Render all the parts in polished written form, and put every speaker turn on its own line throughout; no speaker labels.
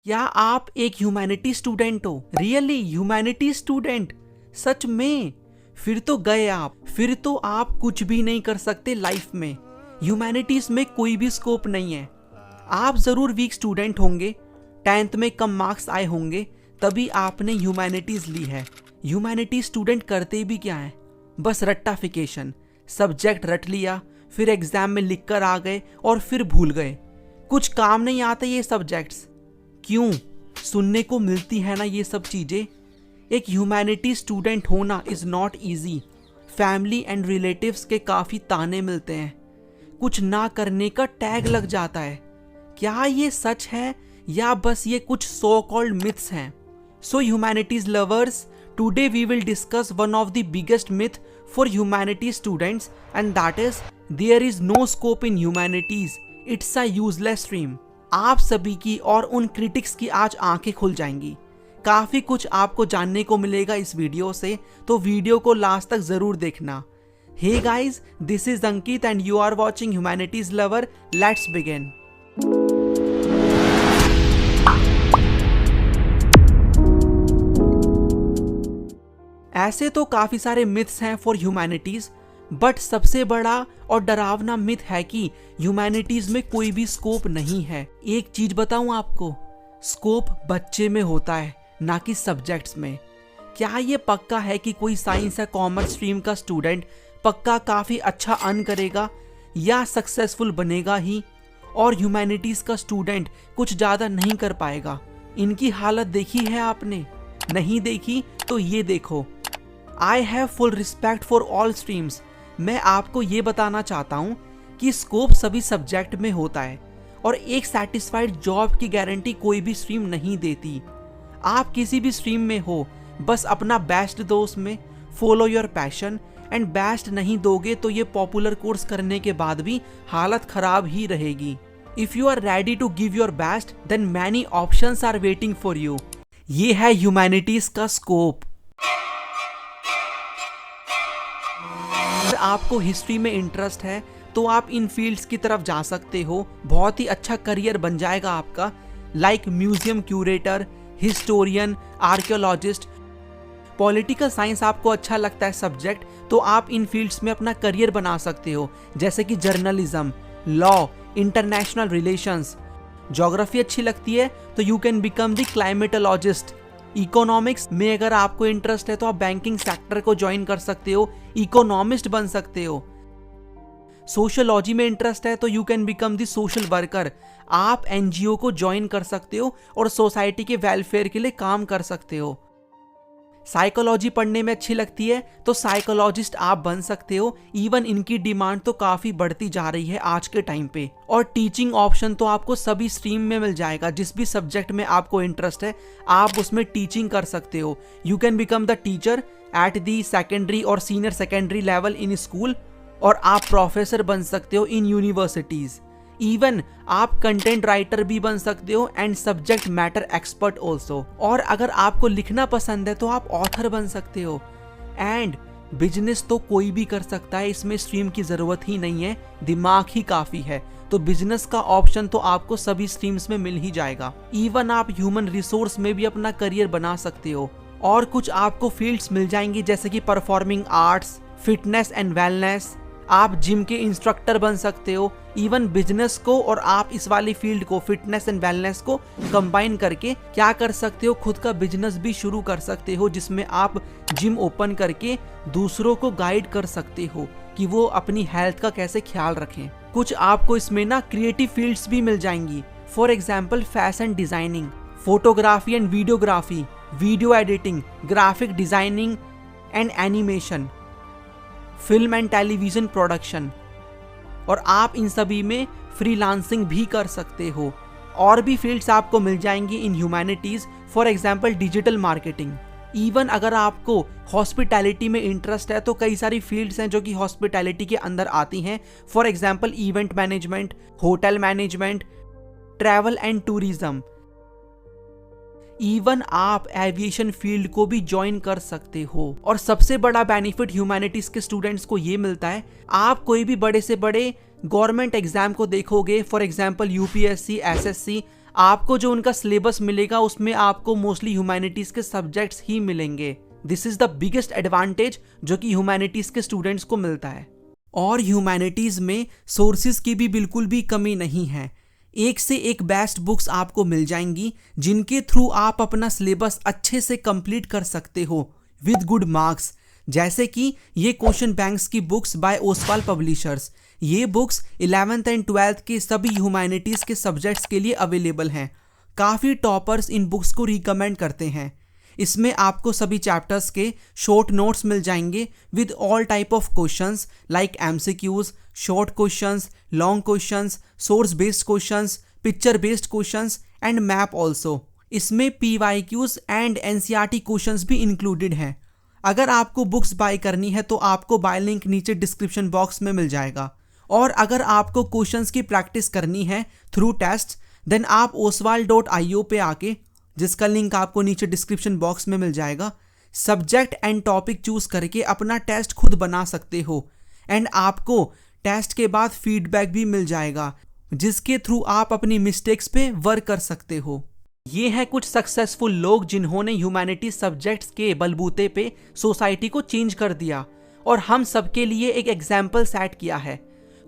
क्या आप एक ह्यूमैनिटी स्टूडेंट हो? Really humanity student? सच में? फिर तो गए आप। फिर तो आप कुछ भी नहीं कर सकते लाइफ में। ह्यूमैनिटीज में कोई भी स्कोप नहीं है। आप जरूर वीक स्टूडेंट होंगे, 10th में कम मार्क्स आए होंगे, तभी आपने ह्यूमैनिटीज ली है। ह्यूमैनिटी स्टूडेंट करते भी क्या है? बस रट्टाफिकेशन। सब्जेक्ट रट लिया, फिर एग्जाम में लिख कर आ गए और फिर भूल गए। कुछ काम नहीं आते ये सब्जेक्ट्स। क्यों? सुनने को मिलती है ना ये सब चीजें। एक ह्यूमैनिटी स्टूडेंट होना is not easy. Family and relatives के काफी ताने मिलते हैं, कुछ ना करने का टैग लग जाता है। क्या ये सच है या बस ये कुछ सो कॉल्ड मिथ्स हैं? So humanities lovers, today we will discuss one of the biggest myth for humanity students, and that is there is no scope in humanities, it's a useless stream. आप सभी की और उन क्रिटिक्स की आज आंखें खुल जाएंगी। काफी कुछ आपको जानने को मिलेगा इस वीडियो से, तो वीडियो को लास्ट तक जरूर देखना। Hey guys, this is Ankit and you are watching humanities lover. Let's begin. ऐसे तो काफी सारे मिथ्स हैं फॉर ह्यूमैनिटीज, बट सबसे बड़ा और डरावना मिथ है कि ह्यूमैनिटीज में कोई भी स्कोप नहीं है। एक चीज बताऊं आपको, स्कोप बच्चे में होता है, ना कि सब्जेक्ट्स में। क्या ये पक्का है कि कोई साइंस या कॉमर्स स्ट्रीम का स्टूडेंट पक्का काफी अच्छा अर्न करेगा या सक्सेसफुल बनेगा ही, और ह्यूमैनिटीज का स्टूडेंट कुछ ज्यादा नहीं कर पाएगा? इनकी हालत देखी है आपने? नहीं देखी तो ये देखो। I have full respect for all streams. मैं आपको ये बताना चाहता हूँ कि स्कोप सभी सब्जेक्ट में होता है और एक सेटिस्फाइड जॉब की गारंटी कोई भी स्ट्रीम नहीं देती। आप किसी भी स्ट्रीम में हो, बस अपना बेस्ट दो उसमें, follow your passion, and best नहीं दोगे तो ये पॉपुलर कोर्स करने के बाद भी हालत खराब ही रहेगी। If you are ready to give your best, then many options are waiting for you. ये है ह्यूमैनिटीज का स्कोप। अगर आपको हिस्ट्री में इंटरेस्ट है तो आप इन फील्ड्स की तरफ जा सकते हो। बहुत ही अच्छा करियर बन जाएगा आपका, like museum curator, historian, archaeologist. Political science आपको अच्छा लगता है सब्जेक्ट, तो आप इन फील्ड्स में अपना करियर बना सकते हो, जैसे कि journalism, law, international relations. Geography अच्छी लगती है तो you can become the climatologist. Economics में अगर आपको इंटरेस्ट है तो आप बैंकिंग सेक्टर को ज्वाइन कर सकते हो, इकोनॉमिस्ट बन सकते हो। सोशियोलॉजी में इंटरेस्ट है तो you can become the social worker. आप एनजीओ को ज्वाइन कर सकते हो और सोसाइटी के वेलफेयर के लिए काम कर सकते हो। साइकोलॉजी पढ़ने में अच्छी लगती है तो साइकोलॉजिस्ट आप बन सकते हो। इवन इनकी डिमांड तो काफी बढ़ती जा रही है आज के टाइम पे। और टीचिंग ऑप्शन तो आपको सभी स्ट्रीम में मिल जाएगा। जिस भी सब्जेक्ट में आपको इंटरेस्ट है आप उसमें टीचिंग कर सकते हो। You can become the teacher at the secondary और senior secondary level in school, और आप प्रोफेसर बन सकते हो इन यूनिवर्सिटीज। इवन आप कंटेंट राइटर भी बन सकते हो and subject matter expert also. और अगर आपको लिखना पसंद है तो आप ऑथर बन सकते हो। एंड बिजनेस तो कोई भी कर सकता है, इसमें स्ट्रीम की जरूरत ही नहीं है, दिमाग ही काफी है। तो बिजनेस का ऑप्शन तो आपको सभी स्ट्रीम्स में मिल ही जाएगा। इवन आप ह्यूमन रिसोर्स में भी अपना करियर बना सकते हो। और कुछ आपको फील्ड्स मिल जाएंगी जैसे कि performing arts, fitness and wellness. आप जिम के इंस्ट्रक्टर बन सकते हो। इवन बिजनेस को और आप इस वाली फील्ड को, फिटनेस एंड वेलनेस को कंबाइन करके क्या कर सकते हो, खुद का बिजनेस भी शुरू कर सकते हो, जिसमें आप जिम ओपन करके दूसरों को गाइड कर सकते हो कि वो अपनी हेल्थ का कैसे ख्याल रखें। कुछ आपको इसमें ना क्रिएटिव फील्ड्स भी मिल जाएंगी। For example fashion designing, photography and videography, video editing, graphic designing and animation, film and television production. और आप इन सभी में फ्रीलांसिंग भी कर सकते हो। और भी फील्ड्स आपको मिल जाएंगी in humanities, for example digital marketing. Even अगर आपको हॉस्पिटैलिटी में इंटरेस्ट है तो कई सारी फील्ड्स हैं जो कि हॉस्पिटैलिटी के अंदर आती हैं। For example event management, hotel management, travel and tourism. Even आप एविएशन फील्ड को भी ज्वाइन कर सकते हो। और सबसे बड़ा बेनिफिट ह्यूमैनिटीज के स्टूडेंट्स को ये मिलता है, आप कोई भी बड़े से बड़े गवर्नमेंट एग्जाम को देखोगे, फॉर एग्जांपल यूपीएससी, एसएससी, आपको जो उनका सिलेबस मिलेगा उसमें आपको मोस्टली ह्यूमैनिटीज के सब्जेक्ट्स ही मिलेंगे। This is the biggest advantage जो कि ह्यूमैनिटीज के स्टूडेंट्स को मिलता है। और ह्यूमैनिटीज में सोर्सेज की भी बिल्कुल भी कमी नहीं है। एक से एक बेस्ट बुक्स आपको मिल जाएंगी जिनके थ्रू आप अपना सिलेबस अच्छे से कंप्लीट कर सकते हो विद गुड मार्क्स। जैसे कि ये क्वेश्चन बैंक्स की बुक्स बाय ओसवाल पब्लिशर्स, ये बुक्स 11th एंड 12th के सभी ह्यूमैनिटीज के सब्जेक्ट्स के लिए अवेलेबल हैं। काफ़ी टॉपर्स इन बुक्स को रिकमेंड करते हैं। इसमें आपको सभी चैप्टर्स के शॉर्ट नोट्स मिल जाएंगे with all type of questions like MCQs, short questions, long questions, source based questions, picture based questions and map also. इसमें PYQs एंड NCERT क्वेश्चंस भी इंक्लूडेड हैं। अगर आपको बुक्स बाय करनी है तो आपको बाय लिंक नीचे डिस्क्रिप्शन बॉक्स में मिल जाएगा। और अगर आपको क्वेश्चंस की प्रैक्टिस करनी है थ्रू टेस्ट, देन आप oswal.io पे आके, जिसका लिंक आपको नीचे डिस्क्रिप्शन बॉक्स में मिल जाएगा, सब्जेक्ट एंड टॉपिक चूज करके अपना टेस्ट खुद बना सकते हो। एंड आपको टेस्ट के बाद फीडबैक भी मिल जाएगा जिसके थ्रू आप अपनी मिस्टेक्स पे वर्क कर सकते हो। ये हैं कुछ सक्सेसफुल लोग जिन्होंने ह्यूमैनिटीज सब्जेक्ट्स के बलबूते पे सोसाइटी को चेंज कर दिया और हम सबके लिए एक एग्जाम्पल सेट किया है।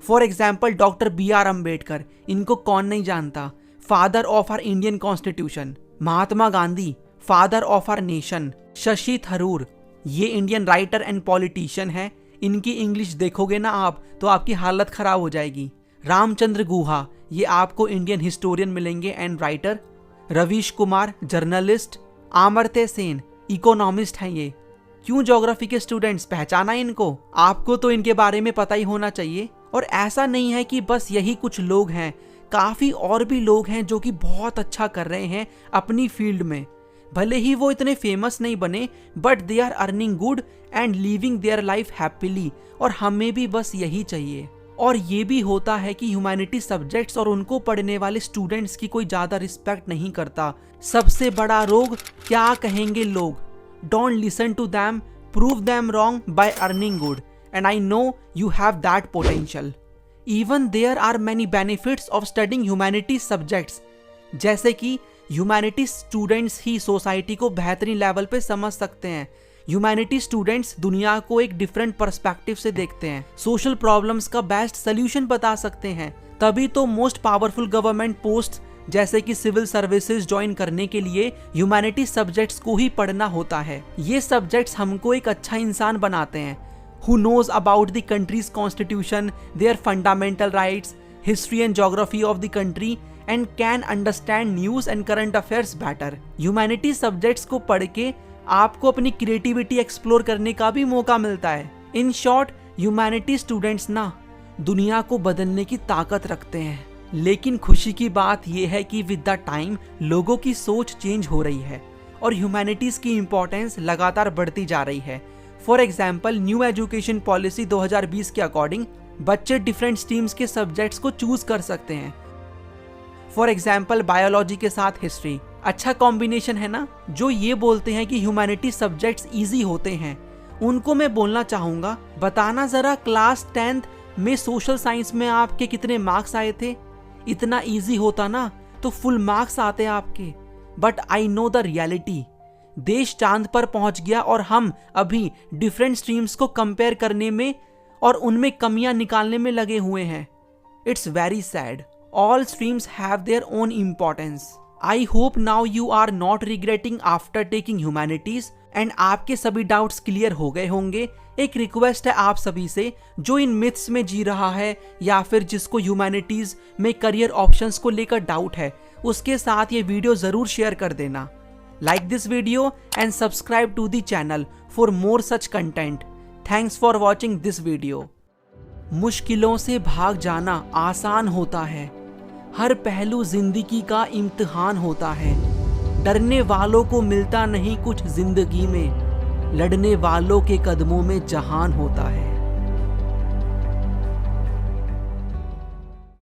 For example doctor BR Ambedkar, इनको कौन नहीं जानता, father of our Indian constitution. Mahatma Gandhi, father of our nation. Shashi Tharoor, ये इंडियन राइटर एंड पॉलिटिशियन है। इनकी इंग्लिश देखोगे ना आप तो आपकी हालत खराब हो जाएगी। रामचंद्र गुहा, ये आपको इंडियन हिस्टोरियन मिलेंगे and writer. Ravish Kumar, journalist. Amartya Sen, economist हैं ये। क्यों ज्योग्राफी के स्टूडेंट्स, पहचाना इनको? आपको तो इनके बारे में पता ही होना चाहिए। और ऐसा नहीं है कि बस यही कुछ लोग हैं, काफ़ी और भी लोग हैं जो कि बहुत अच्छा कर रहे हैं अपनी फील्ड में। भले ही वो इतने फेमस नहीं बने but they are earning good and living their life happily. और हमें भी बस यही चाहिए। और ये भी होता है कि ह्यूमैनिटी सब्जेक्ट्स और उनको पढ़ने वाले स्टूडेंट्स की कोई ज़्यादा रिस्पेक्ट नहीं करता। सबसे बड़ा रोग क्या कहेंगे लोग। Don't listen to them, prove them wrong by earning good and I know you have that potential. Even there are many benefits of studying humanity subjects, जैसे कि ह्यूमैनिटी स्टूडेंट्स ही सोसाइटी को बेहतरीन लेवल पे समझ सकते हैं। ह्यूमैनिटी स्टूडेंट्स दुनिया को एक डिफरेंट पर्सपेक्टिव से देखते हैं, सोशल प्रॉब्लम्स का बेस्ट सोल्यूशन बता सकते हैं। तभी तो मोस्ट पावरफुल गवर्नमेंट पोस्ट जैसे कि सिविल सर्विसेज ज्वाइन करने के लिए ह्यूमैनिटी सब्जेक्ट्स को ही पढ़ना होता है। ये सब्जेक्ट्स हमको एक अच्छा इंसान बनाते हैं who knows about the country's constitution, their fundamental rights, history and geography of the country and can understand news and current affairs better. Humanities subjects को पढ़ के आपको अपनी क्रिएटिविटी एक्सप्लोर करने का भी मौका मिलता है। इन शॉर्ट, ह्यूमैनिटी स्टूडेंट्स ना दुनिया को बदलने की ताकत रखते हैं। लेकिन खुशी की बात यह है कि विद द टाइम लोगों की सोच चेंज हो रही है और ह्यूमैनिटीज की इंपॉर्टेंस लगातार बढ़ती जा रही है। For example, new education policy 2020 के अकॉर्डिंग बच्चे डिफरेंट स्ट्रीम्स के सब्जेक्ट्स को चूज कर सकते हैं। फॉर एग्जाम्पल, बायोलॉजी के साथ हिस्ट्री, अच्छा कॉम्बिनेशन है ना। जो ये बोलते हैं कि ह्यूमैनिटी सब्जेक्ट्स इजी होते हैं, उनको मैं बोलना चाहूँगा, बताना ज़रा क्लास 10th में सोशल साइंस में आपके कितने मार्क्स आए थे। इतना इजी होता ना तो फुल मार्क्स आते आपके। But I know the reality, देश चांद पर पहुंच गया और हम अभी डिफरेंट स्ट्रीम्स को कंपेयर करने में और उनमें कमियां निकालने में लगे हुए हैं। It's very sad. All streams have their own importance. I hope now you are not regretting after taking humanities and आपके सभी डाउट्स क्लियर हो गए होंगे। एक रिक्वेस्ट है आप सभी से, जो इन मिथ्स में जी रहा है या फिर जिसको ह्यूमैनिटीज में करियर ऑप्शंस को लेकर डाउट है, उसके साथ ये वीडियो जरूर शेयर कर देना। Like this video and subscribe to the channel for more such content. Thanks for watching this video. मुश्किलों से भाग जाना आसान होता है, हर पहलू जिंदगी का इम्तिहान होता है। डरने वालों को मिलता नहीं कुछ जिंदगी में, लड़ने वालों के कदमों में जहान होता है।